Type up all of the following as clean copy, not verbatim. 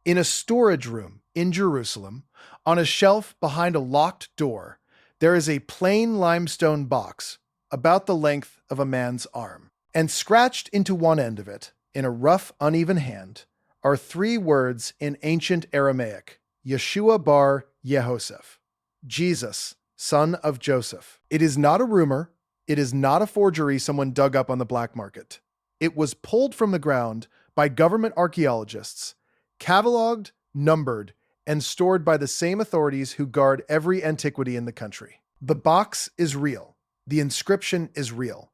In a storage room in Jerusalem, on a shelf behind a locked door, there is a plain limestone box about the length of a man's arm. And scratched into one end of it, in a rough, uneven hand, are three words in ancient Aramaic: Yeshua bar Yehoseph, Jesus, son of Joseph. It is not a rumor. It is not a forgery someone dug up on the black market. It was pulled from the ground by government archaeologists, cataloged, numbered, and stored by the same authorities who guard every antiquity in the country. The box is real. The inscription is real.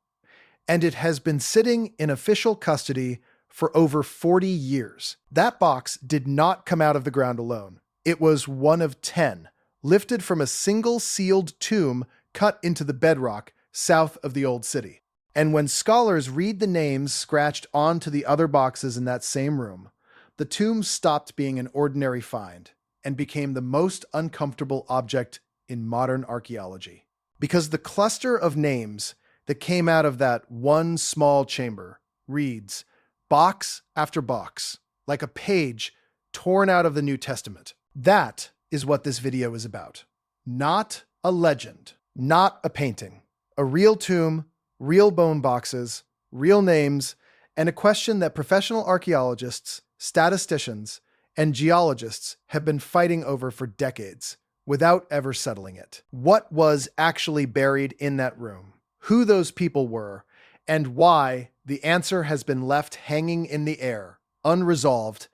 And it has been sitting in official custody for over 40 years. That box did not come out of the ground alone. It was one of 10, lifted from a single sealed tomb cut into the bedrock south of the old city. And when scholars read the names scratched onto the other boxes in that same room, the tomb stopped being an ordinary find and became the most uncomfortable object in modern archaeology. Because the cluster of names that came out of that one small chamber reads, box after box, like a page torn out of the New Testament. That is what this video is about. Not a legend, not a painting. A real tomb, real bone boxes, real names, and a question that professional archaeologists, statisticians, and geologists have been fighting over for decades without ever settling it. What was actually buried in that room? Who those people were, and why the answer has been left hanging in the air, unresolved,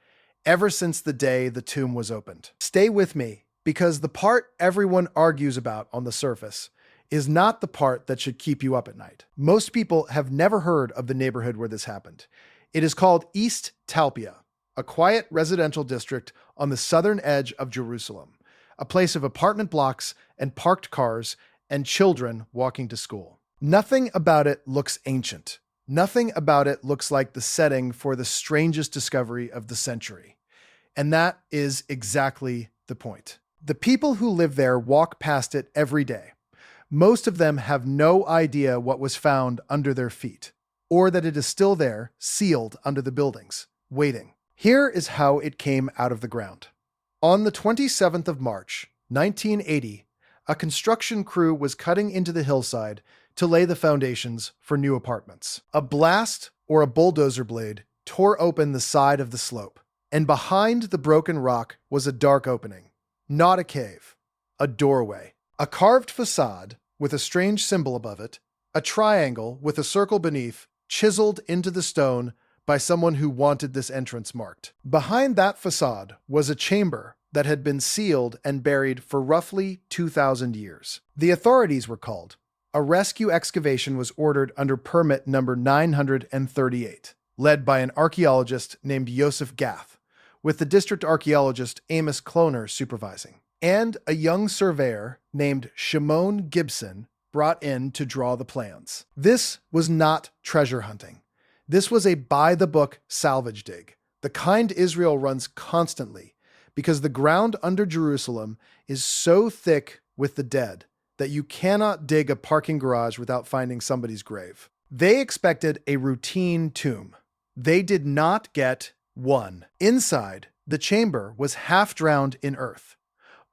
ever since the day the tomb was opened. Stay with me, because the part everyone argues about on the surface is not the part that should keep you up at night. Most people have never heard of the neighborhood where this happened. It is called East Talpiot, a quiet residential district on the southern edge of Jerusalem, a place of apartment blocks and parked cars and children walking to school. Nothing about it looks ancient. Nothing about it looks like the setting for the strangest discovery of the century. And that is exactly the point. The people who live there walk past it every day. Most of them have no idea what was found under their feet, or that it is still there, sealed under the buildings, waiting. Here is how it came out of the ground. On the 27th of March, 1980, a construction crew was cutting into the hillside to lay the foundations for new apartments. A blast or a bulldozer blade tore open the side of the slope, and behind the broken rock was a dark opening. Not a cave, a doorway. A carved facade with a strange symbol above it, a triangle with a circle beneath, chiseled into the stone by someone who wanted this entrance marked. Behind that facade was a chamber that had been sealed and buried for roughly 2,000 years. The authorities were called. A rescue excavation was ordered under permit number 938, led by an archaeologist named Yosef Gath, with the district archaeologist Amos Kloner supervising, and a young surveyor named Shimon Gibson brought in to draw the plans. This was not treasure hunting. This was a by-the-book salvage dig, the kind Israel runs constantly, because the ground under Jerusalem is so thick with the dead that you cannot dig a parking garage without finding somebody's grave. They expected a routine tomb. They did not get one. Inside, the chamber was half drowned in earth.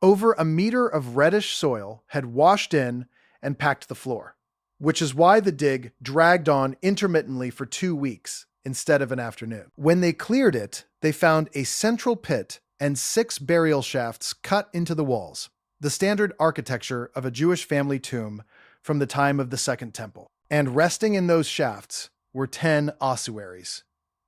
Over a meter of reddish soil had washed in and packed the floor, which is why the dig dragged on intermittently for 2 weeks instead of an afternoon. When they cleared it, they found a central pit and 6 burial shafts cut into the walls, the standard architecture of a Jewish family tomb from the time of the Second Temple. And resting in those shafts were 10 ossuaries,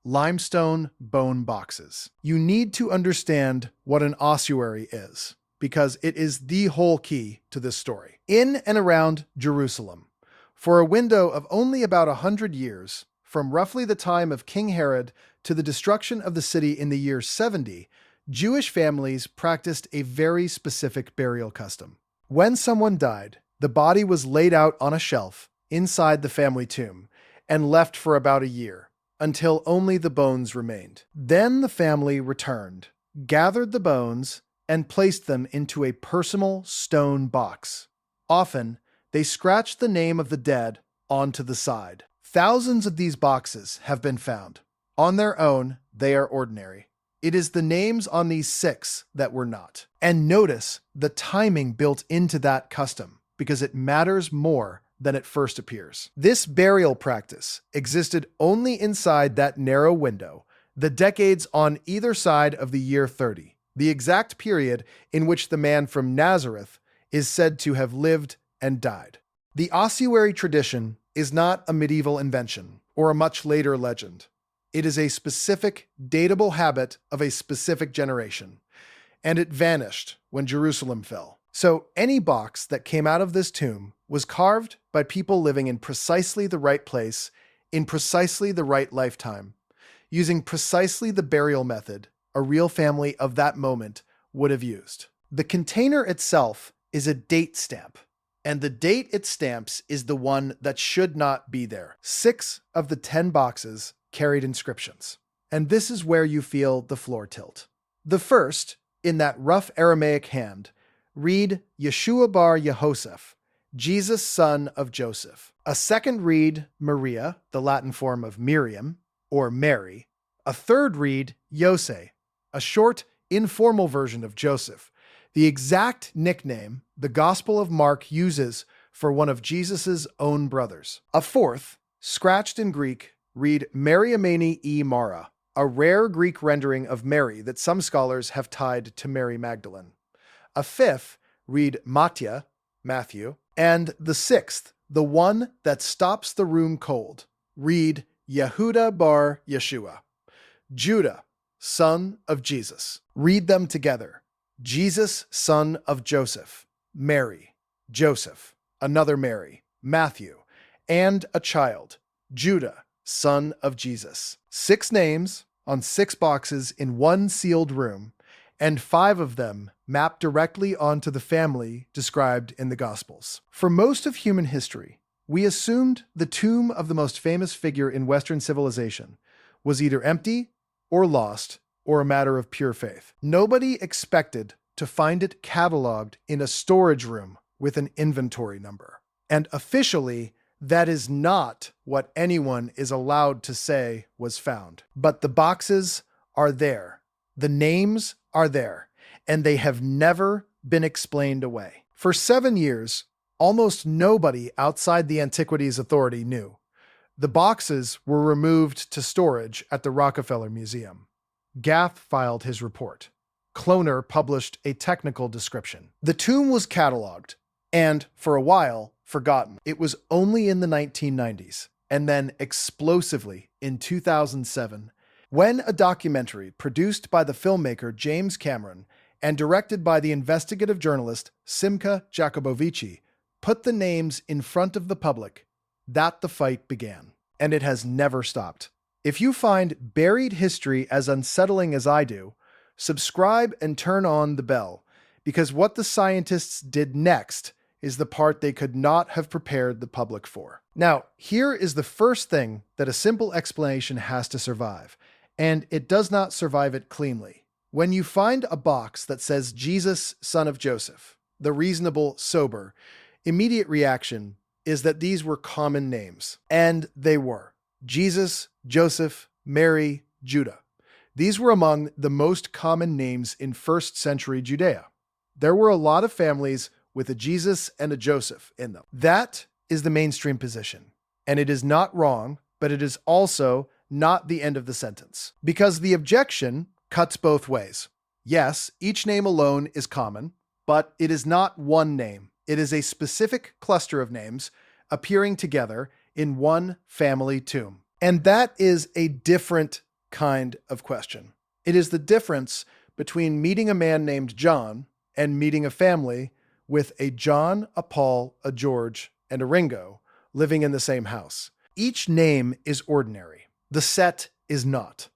limestone bone boxes. You need to understand what an ossuary is, because it is the whole key to this story. In and around Jerusalem, for a window of only about 100 years, from roughly the time of King Herod to the destruction of the city in the year 70, Jewish families practiced a very specific burial custom. When someone died, the body was laid out on a shelf inside the family tomb and left for about a year, until only the bones remained. Then the family returned, gathered the bones, and placed them into a personal stone box. Often, they scratched the name of the dead onto the side. Thousands of these boxes have been found. On their own, they are ordinary. It is the names on these 6 that were not. And notice the timing built into that custom, because it matters more than it first appears. This burial practice existed only inside that narrow window, the decades on either side of the year 30, the exact period in which the man from Nazareth is said to have lived and died. The ossuary tradition is not a medieval invention or a much later legend. It is a specific, datable habit of a specific generation, and it vanished when Jerusalem fell. So any box that came out of this tomb was carved by people living in precisely the right place, in precisely the right lifetime, using precisely the burial method a real family of that moment would have used. The container itself is a date stamp, and the date it stamps is the one that should not be there. 6 of the 10 boxes carried inscriptions. And this is where you feel the floor tilt. The first, in that rough Aramaic hand, read Yeshua bar Yehoseph, Jesus son of Joseph. A second read Maria, the Latin form of Miriam, or Mary. A third read Yose, a short, informal version of Joseph, the exact nickname the Gospel of Mark uses for one of Jesus's own brothers. A fourth, scratched in Greek, read Mariamene e Mara, a rare Greek rendering of Mary that some scholars have tied to Mary Magdalene. A fifth, read Mattia, Matthew, and the sixth, the one that stops the room cold, read Yehuda bar Yeshua, Judah, son of Jesus. Read them together. Jesus, son of Joseph, Mary, Joseph, another Mary, Matthew, and a child, Judah, son of Jesus. 6 names on 6 boxes in one sealed room, and 5 of them map directly onto the family described in the Gospels. For most of human history, we assumed the tomb of the most famous figure in Western civilization was either empty or lost or a matter of pure faith. Nobody expected to find it cataloged in a storage room with an inventory number. And officially, that is not what anyone is allowed to say was found. But the boxes are there. The names are there. And they have never been explained away. For 7 years, almost nobody outside the Antiquities Authority knew. The boxes were removed to storage at the Rockefeller Museum. Gath filed his report. Cloner published a technical description. The tomb was cataloged, and, for a while, forgotten. It was only in the 1990s, and then explosively in 2007, when a documentary produced by the filmmaker James Cameron and directed by the investigative journalist Simca Jacobovici put the names in front of the public, that the fight began. And it has never stopped. If you find buried history as unsettling as I do, subscribe and turn on the bell, because what the scientists did next is the part they could not have prepared the public for. Now, here is the first thing that a simple explanation has to survive, and it does not survive it cleanly. When you find a box that says Jesus, son of Joseph, the reasonable, sober, immediate reaction is that these were common names. And they were. Jesus, Joseph, Mary, Judah. These were among the most common names in first century Judea. There were a lot of families with a Jesus and a Joseph in them. That is the mainstream position. And it is not wrong, but it is also not the end of the sentence. Because the objection cuts both ways. Yes, each name alone is common, but it is not one name. It is a specific cluster of names appearing together in one family tomb. And that is a different kind of question. It is the difference between meeting a man named John and meeting a family with a John, a Paul, a George, and a Ringo living in the same house. Each name is ordinary. The set is not.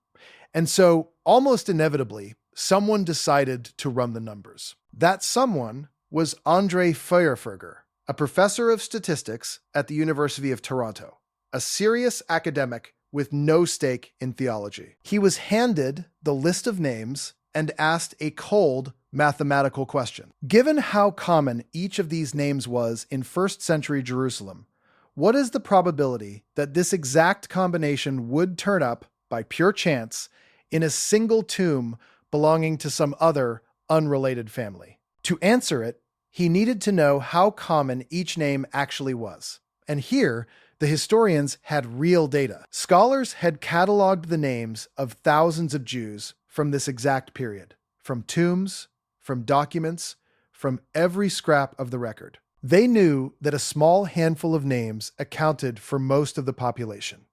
And so, almost inevitably, someone decided to run the numbers. That someone was Andre Feuerferger, a professor of statistics at the University of Toronto, a serious academic with no stake in theology. He was handed the list of names and asked a cold mathematical question. Given how common each of these names was in first century Jerusalem, what is the probability that this exact combination would turn up by pure chance in a single tomb belonging to some other unrelated family. To answer it, he needed to know how common each name actually was. And here, the historians had real data. Scholars had cataloged the names of thousands of Jews from this exact period, from tombs, from documents, from every scrap of the record. They knew that a small handful of names accounted for most of the population.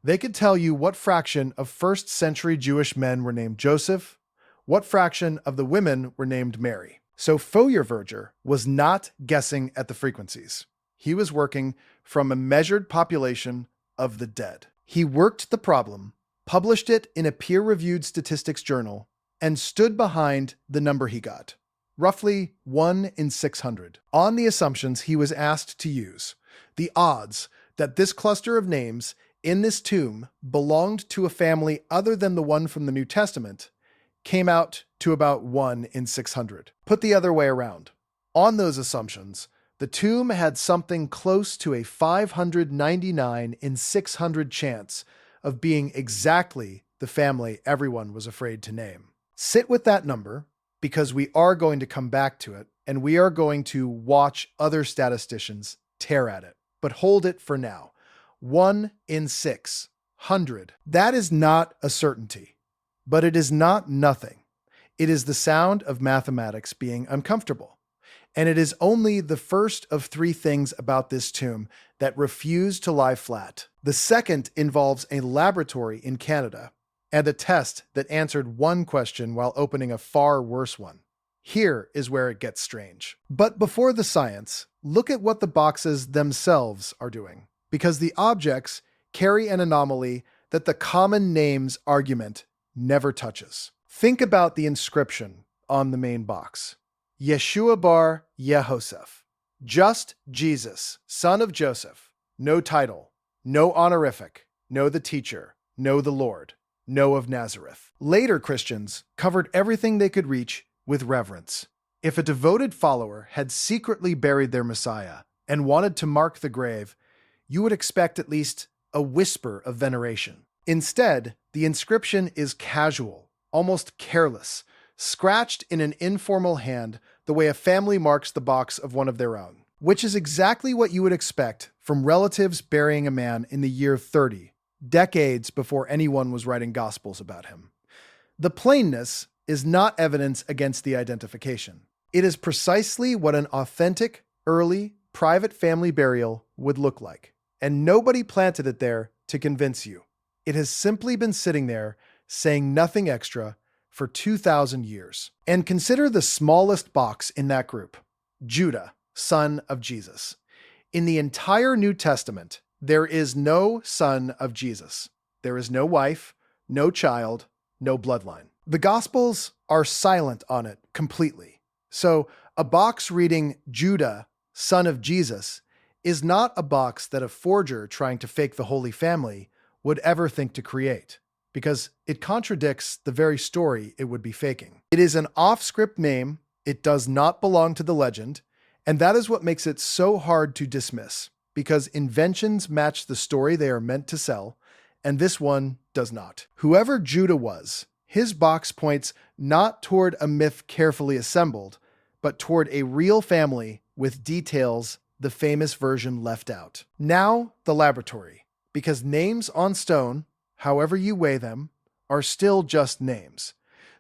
They could tell you what fraction of first-century Jewish men were named Joseph, what fraction of the women were named Mary. So Feuerverger was not guessing at the frequencies. He was working from a measured population of the dead. He worked the problem, published it in a peer-reviewed statistics journal, and stood behind the number he got, roughly 1 in 600, on the assumptions he was asked to use. The odds that this cluster of names in this tomb belonged to a family other than the one from the New Testament came out to about 1 in 600. Put the other way around. On those assumptions, the tomb had something close to a 599 in 600 chance of being exactly the family everyone was afraid to name. Sit with that number, because we are going to come back to it, and we are going to watch other statisticians tear at it. But hold it for now. 1 in 600. That is not a certainty, but it is not nothing. It is the sound of mathematics being uncomfortable. And it is only the first of 3 things about this tomb that refuse to lie flat. The second involves a laboratory in Canada and a test that answered one question while opening a far worse one. Here is where it gets strange. But before the science, look at what the boxes themselves are doing, because the objects carry an anomaly that the common names argument never touches. Think about the inscription on the main box. Yeshua bar Yehoseph. Just Jesus, son of Joseph. No title, no honorific, no the teacher, no the Lord, no of Nazareth. Later Christians covered everything they could reach with reverence. If a devoted follower had secretly buried their Messiah and wanted to mark the grave, you would expect at least a whisper of veneration. Instead, the inscription is casual, almost careless, scratched in an informal hand the way a family marks the box of one of their own, which is exactly what you would expect from relatives burying a man in the year 30, decades before anyone was writing gospels about him. The plainness is not evidence against the identification. It is precisely what an authentic, early, private family burial would look like, and nobody planted it there to convince you. It has simply been sitting there, saying nothing extra, for 2,000 years. And consider the smallest box in that group, Judah, son of Jesus. In the entire New Testament, there is no son of Jesus. There is no wife, no child, no bloodline. The Gospels are silent on it completely. So a box reading Judah, son of Jesus, is not a box that a forger trying to fake the Holy Family would ever think to create, because it contradicts the very story it would be faking. It is an off-script name, it does not belong to the legend, and that is what makes it so hard to dismiss, because inventions match the story they are meant to sell, and this one does not. Whoever Judah was, his box points not toward a myth carefully assembled, but toward a real family with details the famous version left out. Now, the laboratory, because names on stone, however you weigh them, are still just names.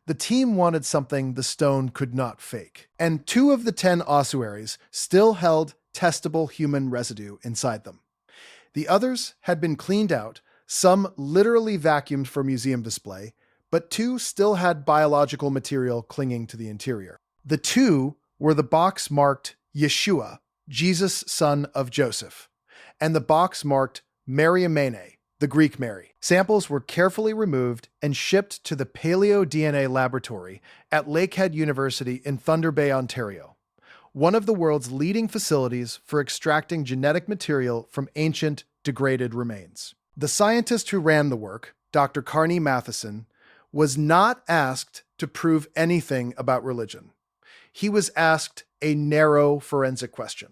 The team wanted something the stone could not fake. And 2 of the 10 ossuaries still held testable human residue inside them. The others had been cleaned out, some literally vacuumed for museum display, but 2 still had biological material clinging to the interior. The 2 were the box marked Yeshua, Jesus, son of Joseph, and the box marked Mariamene, the Greek Mary. Samples were carefully removed and shipped to the Paleo-DNA laboratory at Lakehead University in Thunder Bay, Ontario, one of the world's leading facilities for extracting genetic material from ancient, degraded remains. The scientist who ran the work, Dr. Carney Matheson, was not asked to prove anything about religion. He was asked a narrow forensic question.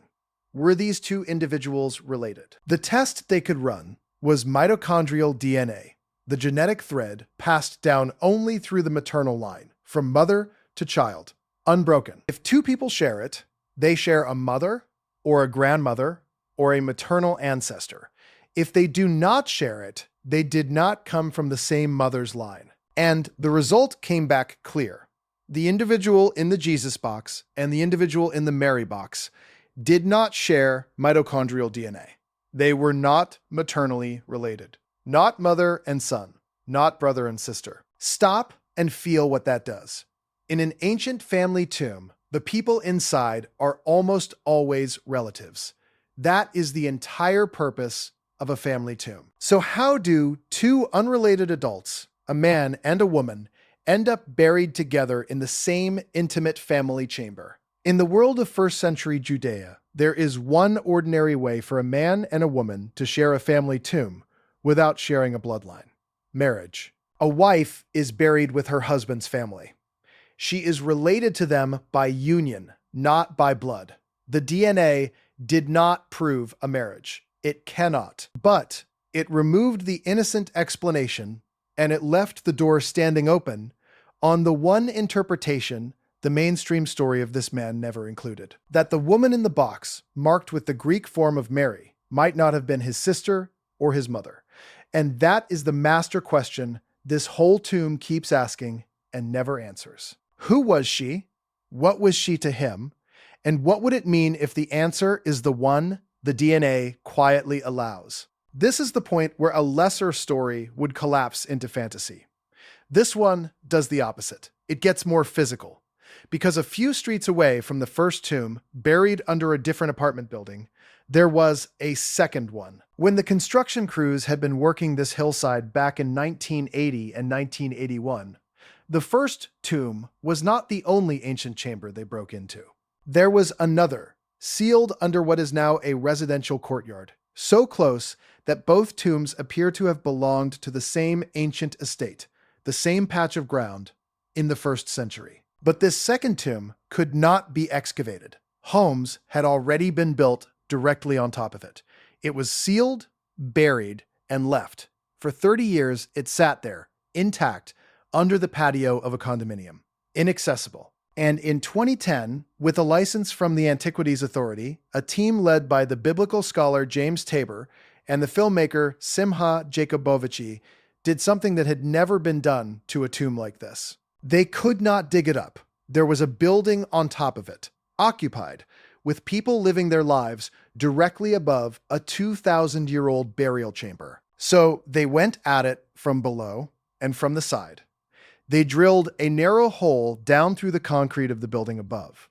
Were these 2 individuals related? The test they could run was mitochondrial DNA, the genetic thread passed down only through the maternal line, from mother to child, unbroken. If two people share it, they share a mother or a grandmother or a maternal ancestor. If they do not share it, they did not come from the same mother's line. And the result came back clear. The individual in the Jesus box and the individual in the Mary box did not share mitochondrial DNA. They were not maternally related. Not mother and son, not brother and sister. Stop and feel what that does. In an ancient family tomb, the people inside are almost always relatives. That is the entire purpose of a family tomb. So how do two unrelated adults, a man and a woman, end up buried together in the same intimate family chamber? In the world of first-century Judea, there is one ordinary way for a man and a woman to share a family tomb without sharing a bloodline: marriage. A wife is buried with her husband's family. She is related to them by union, not by blood. The DNA did not prove a marriage. It cannot. But it removed the innocent explanation, and it left the door standing open on the one interpretation the mainstream story of this man never included: that the woman in the box, marked with the Greek form of Mary, might not have been his sister or his mother. And that is the master question this whole tomb keeps asking and never answers. Who was she? What was she to him? And what would it mean if the answer is the one the DNA quietly allows? This is the point where a lesser story would collapse into fantasy. This one does the opposite. It gets more physical. Because a few streets away from the first tomb, buried under a different apartment building, there was a second one. When the construction crews had been working this hillside back in 1980 and 1981, the first tomb was not the only ancient chamber they broke into. There was another, sealed under what is now a residential courtyard, so close that both tombs appear to have belonged to the same ancient estate, the same patch of ground, in the 1st century. But this second tomb could not be excavated. Homes had already been built directly on top of it. It was sealed, buried, and left. For 30 years, it sat there, intact, under the patio of a condominium, inaccessible. And in 2010, with a license from the Antiquities Authority, a team led by the biblical scholar James Tabor and the filmmaker Simha Jacobovici did something that had never been done to a tomb like this. They could not dig it up. There was a building on top of it, occupied, with people living their lives directly above a 2,000-year-old burial chamber. So they went at it from below and from the side. They drilled a narrow hole down through the concrete of the building above,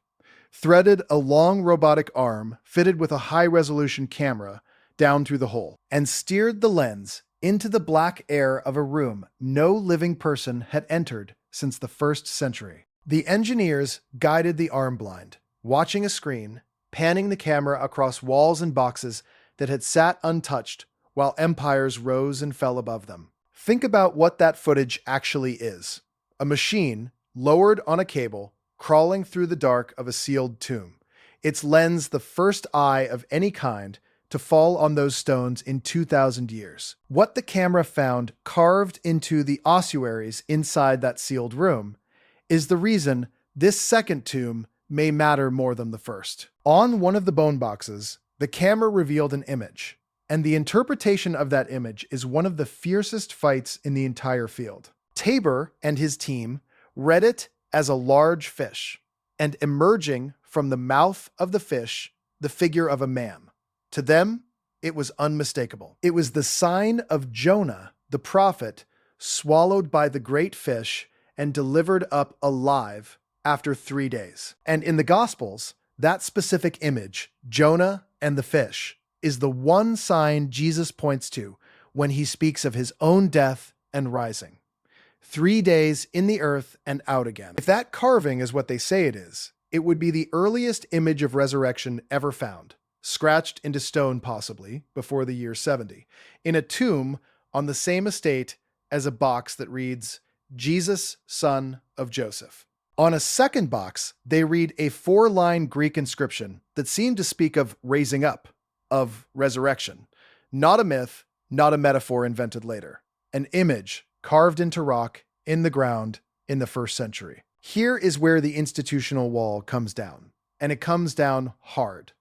threaded a long robotic arm fitted with a high-resolution camera down through the hole, and steered the lens into the black air of a room no living person had entered since the 1st century. The engineers guided the arm blind, watching a screen, panning the camera across walls and boxes that had sat untouched while empires rose and fell above them. Think about what that footage actually is. A machine, lowered on a cable, crawling through the dark of a sealed tomb. Its lens the first eye of any kind to fall on those stones in 2,000 years. What the camera found carved into the ossuaries inside that sealed room is the reason this second tomb may matter more than the first. On one of the bone boxes, the camera revealed an image, and the interpretation of that image is one of the fiercest fights in the entire field. Tabor and his team read it as a large fish, and emerging from the mouth of the fish, the figure of a man. To them, it was unmistakable. It was the sign of Jonah, the prophet, swallowed by the great fish and delivered up alive after 3 days. And in the Gospels, that specific image, Jonah and the fish, is the one sign Jesus points to when he speaks of his own death and rising. 3 days in the earth and out again. If that carving is what they say it is, it would be the earliest image of resurrection ever found, scratched into stone possibly before the year 70, in a tomb on the same estate as a box that reads, Jesus, son of Joseph. On a second box, they read a 4-line Greek inscription that seemed to speak of raising up, of resurrection. Not a myth, not a metaphor invented later. an image carved into rock in the ground in the 1st century. Here is where the institutional wall comes down, and it comes down hard,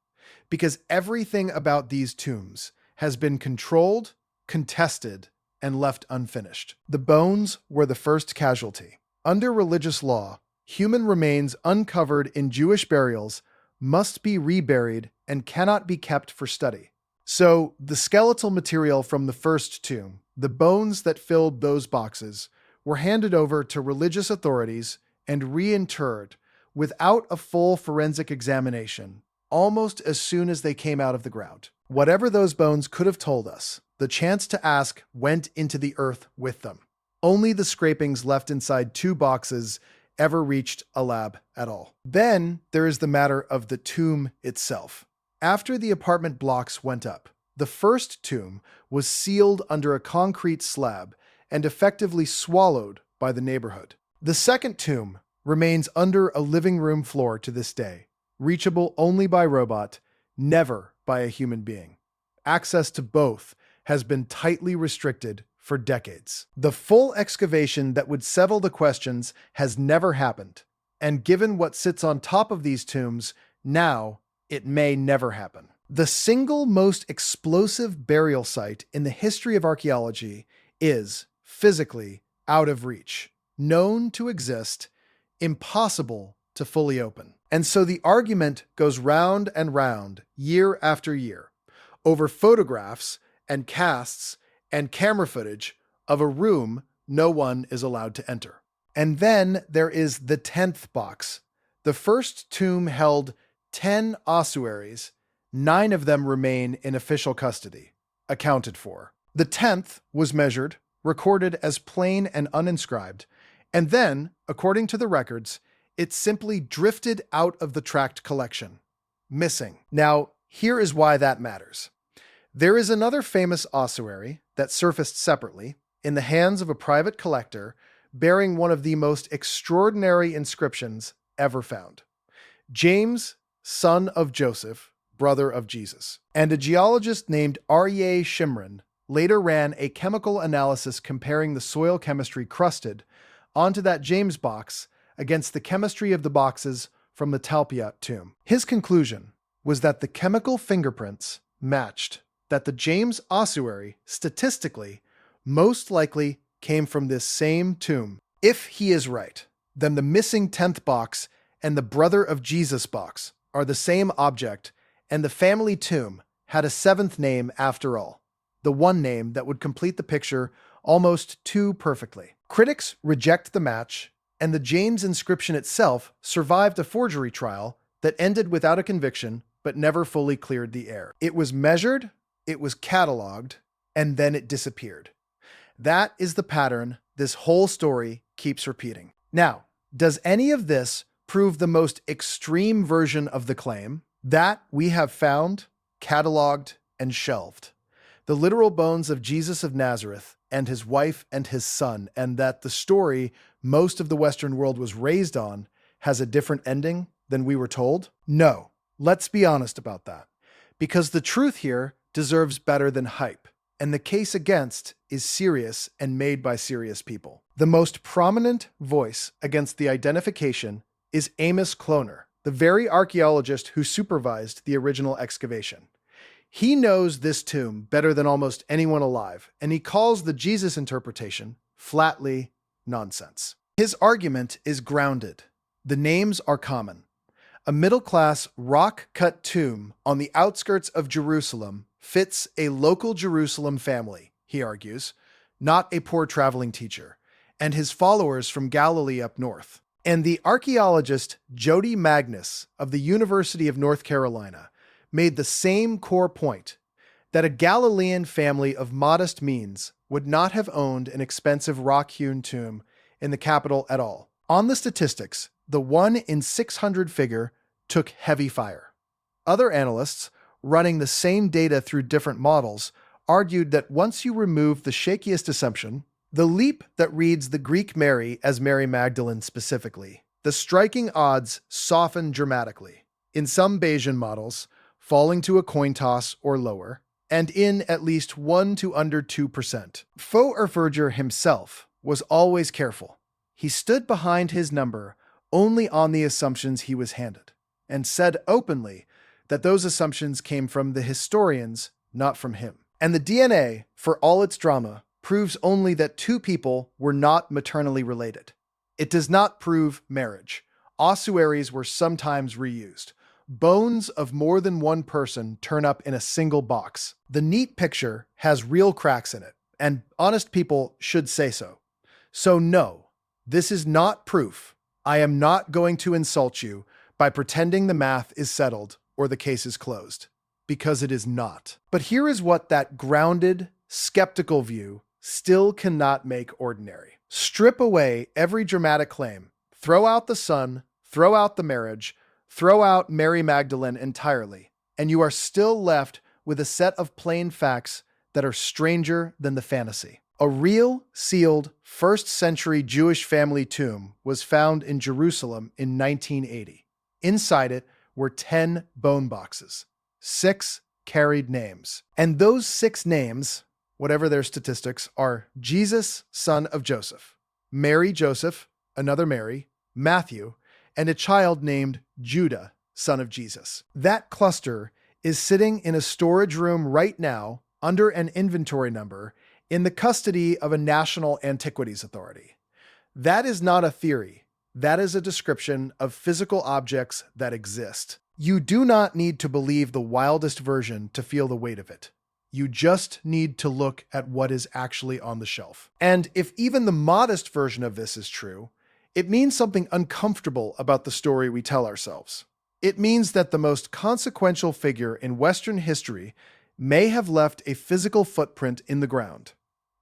because everything about these tombs has been controlled, contested, and left unfinished. The bones were the first casualty. Under religious law, human remains uncovered in Jewish burials must be reburied and cannot be kept for study. So, the skeletal material from the first tomb, the bones that filled those boxes, were handed over to religious authorities and reinterred without a full forensic examination, almost as soon as they came out of the ground. Whatever those bones could have told us, the chance to ask went into the earth with them. Only the scrapings left inside 2 boxes ever reached a lab at all. Then there is the matter of the tomb itself. After the apartment blocks went up, the first tomb was sealed under a concrete slab and effectively swallowed by the neighborhood. The second tomb remains under a living room floor to this day, reachable only by robot, never by a human being. Access to both has been tightly restricted for decades. The full excavation that would settle the questions has never happened, and given what sits on top of these tombs, now it may never happen. The single most explosive burial site in the history of archaeology is, physically, out of reach, known to exist, impossible to fully open. And so the argument goes round and round, year after year, over photographs and casts and camera footage of a room no one is allowed to enter. And then there is the 10th box. The first tomb held 10 ossuaries, 9 of them remain in official custody, accounted for. The 10th was measured, recorded as plain and uninscribed, and then, according to the records, it simply drifted out of the tract collection, missing. Now, here is why that matters. There is another famous ossuary that surfaced separately in the hands of a private collector bearing one of the most extraordinary inscriptions ever found. James, son of Joseph, brother of Jesus, and a geologist named Aryeh Shimron later ran a chemical analysis comparing the soil chemistry crusted onto that James box against the chemistry of the boxes from the Talpiot tomb. His conclusion was that the chemical fingerprints matched, that the James ossuary, statistically, most likely came from this same tomb. If he is right, then the missing 10th box and the brother of Jesus box are the same object, and the family tomb had a 7th name after all, the one name that would complete the picture almost too perfectly. Critics reject the match, and the James inscription itself survived a forgery trial that ended without a conviction but never fully cleared the air. It was measured, it was cataloged, and then it disappeared. That is the pattern this whole story keeps repeating. Now, does any of this prove the most extreme version of the claim? That we have found, cataloged, and shelved the literal bones of Jesus of Nazareth and his wife and his son, and that the story most of the Western world was raised on has a different ending than we were told? No, let's be honest about that, because the truth here deserves better than hype, and the case against is serious and made by serious people. The most prominent voice against the identification is Amos Kloner, the very archaeologist who supervised the original excavation. He knows this tomb better than almost anyone alive, and he calls the Jesus interpretation flatly nonsense. His argument is grounded. The names are common. A middle-class rock-cut tomb on the outskirts of Jerusalem fits a local Jerusalem family, he argues, not a poor traveling teacher, and his followers from Galilee up north. And the archaeologist Jody Magnus of the University of North Carolina made the same core point, that a Galilean family of modest means would not have owned an expensive rock-hewn tomb in the capital at all. On the statistics, the 1 in 600 figure took heavy fire. Other analysts, running the same data through different models, argued that once you remove the shakiest assumption, the leap that reads the Greek Mary as Mary Magdalene specifically, the striking odds soften dramatically. In some Bayesian models, falling to a coin toss or lower, and in at least 1 to under 2%. Faux himself was always careful. He stood behind his number only on the assumptions he was handed, and said openly that those assumptions came from the historians, not from him. And the DNA, for all its drama, proves only that two people were not maternally related. It does not prove marriage. Ossuaries were sometimes reused. Bones of more than one person turn up in a single box. The neat picture has real cracks in it, and honest people should say so. So no, this is not proof. I am not going to insult you by pretending the math is settled or the case is closed, because it is not. But here is what that grounded, skeptical view still cannot make ordinary. Strip away every dramatic claim, throw out the son, throw out the marriage, throw out Mary Magdalene entirely, and you are still left with a set of plain facts that are stranger than the fantasy. A real, sealed, first-century Jewish family tomb was found in Jerusalem in 1980. Inside it were 10 bone boxes. 6 carried names. And those 6 names, whatever their statistics, are Jesus, son of Joseph, Mary Joseph, another Mary, Matthew, and a child named Judah, son of Jesus. That cluster is sitting in a storage room right now under an inventory number in the custody of a national antiquities authority. That is not a theory. That is a description of physical objects that exist. You do not need to believe the wildest version to feel the weight of it. You just need to look at what is actually on the shelf. And if even the modest version of this is true, it means something uncomfortable about the story we tell ourselves. It means that the most consequential figure in Western history may have left a physical footprint in the ground.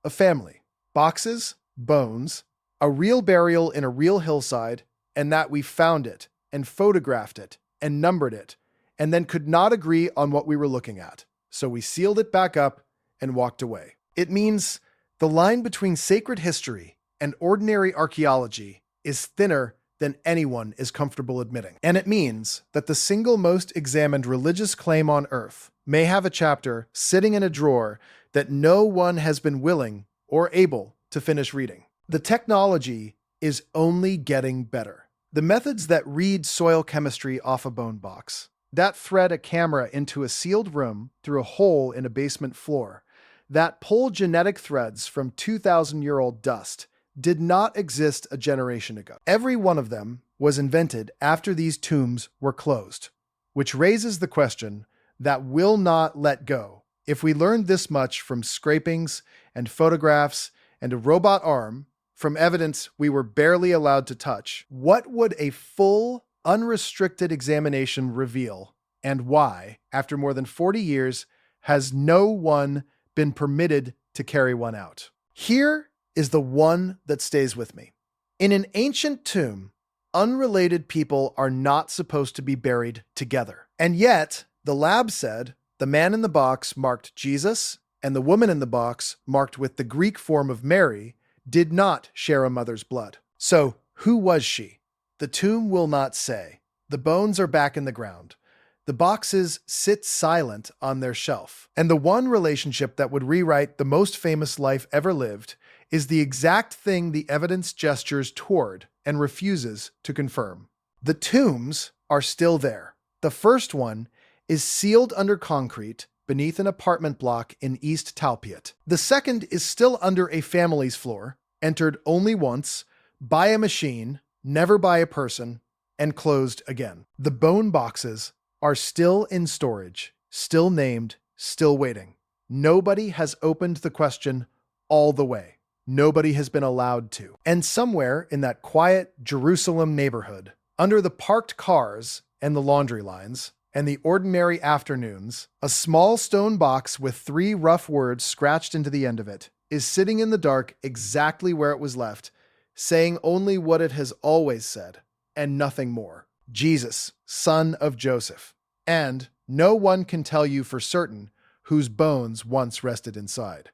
A family, boxes, bones, a real burial in a real hillside, and that we found it and photographed it and numbered it, and then could not agree on what we were looking at. So we sealed it back up and walked away. It means the line between sacred history and ordinary archaeology is thinner than anyone is comfortable admitting. And it means that the single most examined religious claim on earth may have a chapter sitting in a drawer that no one has been willing or able to finish reading. The technology is only getting better. The methods that read soil chemistry off a bone box, that thread a camera into a sealed room through a hole in a basement floor, that pull genetic threads from 2,000-year-old dust, did not exist a generation ago. Every one of them was invented after these tombs were closed, which raises the question that will not let go. If we learned this much from scrapings and photographs and a robot arm, from evidence we were barely allowed to touch, what would a full, unrestricted examination reveal, and why, after more than 40 years, has no one been permitted to carry one out? Here is the one that stays with me. In an ancient tomb, unrelated people are not supposed to be buried together. And yet, the lab said the man in the box marked Jesus and the woman in the box marked with the Greek form of Mary did not share a mother's blood. So, who was she? The tomb will not say. The bones are back in the ground. The boxes sit silent on their shelf. And the one relationship that would rewrite the most famous life ever lived is the exact thing the evidence gestures toward and refuses to confirm. The tombs are still there. The first one is sealed under concrete beneath an apartment block in East Talpiot. The second is still under a family's floor, entered only once, by a machine, never by a person, and closed again. The bone boxes are still in storage, still named, still waiting. Nobody has opened the question all the way. Nobody has been allowed to. And somewhere in that quiet Jerusalem neighborhood, under the parked cars and the laundry lines, and the ordinary afternoons, a small stone box with 3 rough words scratched into the end of it is sitting in the dark exactly where it was left, saying only what it has always said, and nothing more. Jesus, son of Joseph. And no one can tell you for certain whose bones once rested inside.